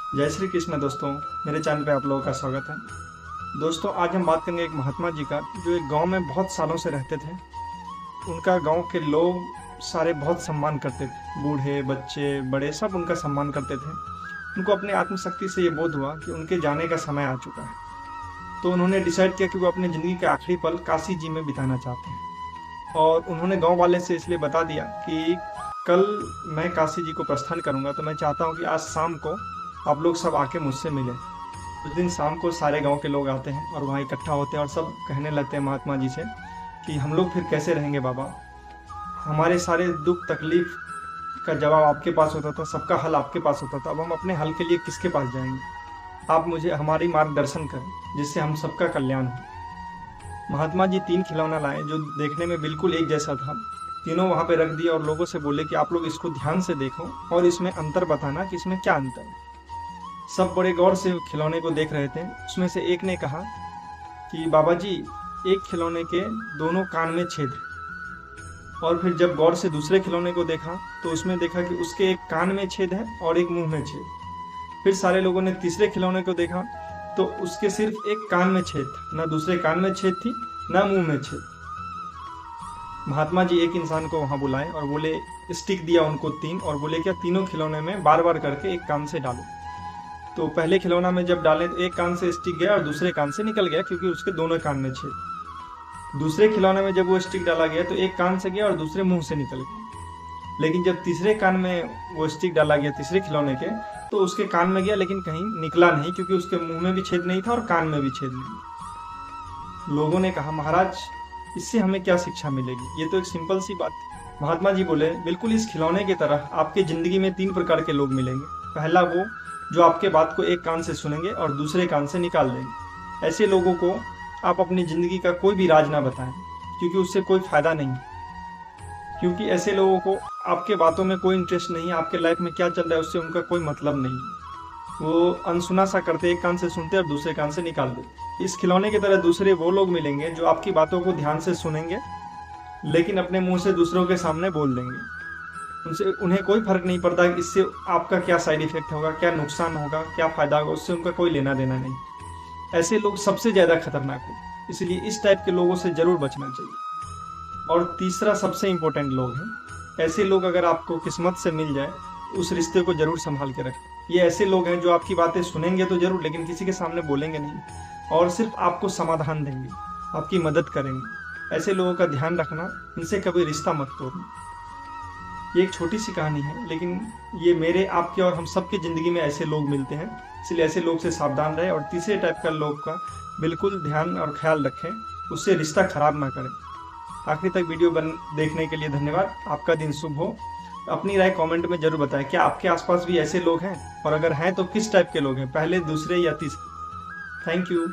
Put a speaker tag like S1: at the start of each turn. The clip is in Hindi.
S1: जय श्री कृष्ण दोस्तों, मेरे चैनल पे आप लोगों का स्वागत है। दोस्तों, आज हम बात करेंगे एक महात्मा जी का, जो एक गांव में बहुत सालों से रहते थे। उनका गांव के लोग सारे बहुत सम्मान करते थे, बूढ़े बच्चे बड़े सब उनका सम्मान करते थे। उनको अपनी आत्मशक्ति से ये बोध हुआ कि उनके जाने का समय आ चुका है। तो उन्होंने डिसाइड किया कि वो अपनी ज़िंदगी के आखिरी पल काशी जी में बिताना चाहते हैं। और उन्होंने गाँव वाले से इसलिए बता दिया कि कल मैं काशी जी को प्रस्थान करूँगा, तो मैं चाहता हूँ कि आज शाम को आप लोग सब आके मुझसे मिलें। उस दिन शाम को सारे गांव के लोग आते हैं और वहाँ इकट्ठा होते हैं और सब कहने लगते हैं महात्मा जी से कि हम लोग फिर कैसे रहेंगे बाबा, हमारे सारे दुख तकलीफ का जवाब आपके पास होता था, सबका हल आपके पास होता था, अब हम अपने हल के लिए किसके पास जाएंगे। आप मुझे हमारी मार्गदर्शन करें जिससे हम सबका कल्याण हो। महात्मा जी 3 खिलौना लाए जो देखने में बिल्कुल एक जैसा था। तीनों वहाँ पे रख दिए और लोगों से बोले कि आप लोग इसको ध्यान से देखो और इसमें अंतर बताना कि इसमें क्या अंतर है। सब बड़े गौर से खिलौने को देख रहे थे। उसमें से एक ने कहा कि बाबा जी, एक खिलौने के दोनों कान में छेद है। और फिर जब गौर से दूसरे खिलौने को देखा तो उसमें देखा कि उसके एक कान में छेद है और एक मुंह में छेद। फिर सारे लोगों ने तीसरे खिलौने को देखा तो उसके सिर्फ एक कान में छेद था, ना दूसरे कान में छेद थी ना मुंह में छेद। महात्मा जी एक इंसान को वहां बुलाए और बोले, स्टिक दिया उनको 3 और बोले क्या तीनों खिलौने में बार बार करके एक कान से डालो। तो पहले खिलौना में जब डाले तो एक कान से स्टिक गया और दूसरे कान से निकल गया, क्योंकि उसके दोनों कान में छेद। दूसरे खिलौने में जब वो स्टिक डाला गया तो एक कान से गया और दूसरे मुंह से निकल गया। लेकिन जब तीसरे कान में वो स्टिक डाला गया तीसरे खिलौने के, तो उसके कान में गया लेकिन कहीं निकला नहीं, क्योंकि उसके मुंह में भी छेद नहीं था और कान में भी छेद नहीं। लोगों ने कहा, महाराज इससे हमें क्या शिक्षा मिलेगी, ये तो एक सिंपल सी बात है। महात्मा जी बोले, बिल्कुल इस खिलौने की तरह आपके जिंदगी में 3 प्रकार के लोग मिलेंगे। पहला वो जो आपके बात को एक कान से सुनेंगे और दूसरे कान से निकाल देंगे। ऐसे लोगों को आप अपनी ज़िंदगी का कोई भी राज ना बताएं, क्योंकि उससे कोई फ़ायदा नहीं। क्योंकि ऐसे लोगों को आपके बातों में कोई इंटरेस्ट नहीं है, आपके लाइफ में क्या चल रहा है उससे उनका कोई मतलब नहीं। वो अनसुना सा करते, एक कान से सुनते और दूसरे कान से निकाल देते। इस खिलौने की तरह दूसरे वो लोग मिलेंगे जो आपकी बातों को ध्यान से सुनेंगे लेकिन अपने मुंह से दूसरों के सामने बोल देंगे। उन्हें कोई फर्क नहीं पड़ता कि इससे आपका क्या साइड इफेक्ट होगा, क्या नुकसान होगा, क्या फायदा होगा, उससे उनका कोई लेना देना नहीं। ऐसे लोग सबसे ज्यादा खतरनाक हो, इसलिए इस टाइप के लोगों से जरूर बचना चाहिए। और तीसरा सबसे इंपॉर्टेंट लोग हैं, ऐसे लोग अगर आपको किस्मत से मिल जाए उस रिश्ते को जरूर संभाल के रखें। ये ऐसे लोग हैं जो आपकी बातें सुनेंगे तो जरूर, लेकिन किसी के सामने बोलेंगे नहीं और सिर्फ आपको समाधान देंगे, आपकी मदद करेंगे। ऐसे लोगों का ध्यान रखना, इनसे कभी रिश्ता मत तोड़ना। ये एक छोटी सी कहानी है, लेकिन ये मेरे, आपके और हम सबकी ज़िंदगी में ऐसे लोग मिलते हैं, इसलिए ऐसे लोग से सावधान रहें और तीसरे टाइप का लोग का बिल्कुल ध्यान और ख्याल रखें, उससे रिश्ता खराब ना करें। आखिरी तक वीडियो देखने के लिए धन्यवाद। आपका दिन शुभ हो। अपनी राय कमेंट में जरूर बताएं, क्या आपके आसपास भी ऐसे लोग हैं, और अगर हैं तो किस टाइप के लोग हैं, पहले, दूसरे या तीसरे। Thank you.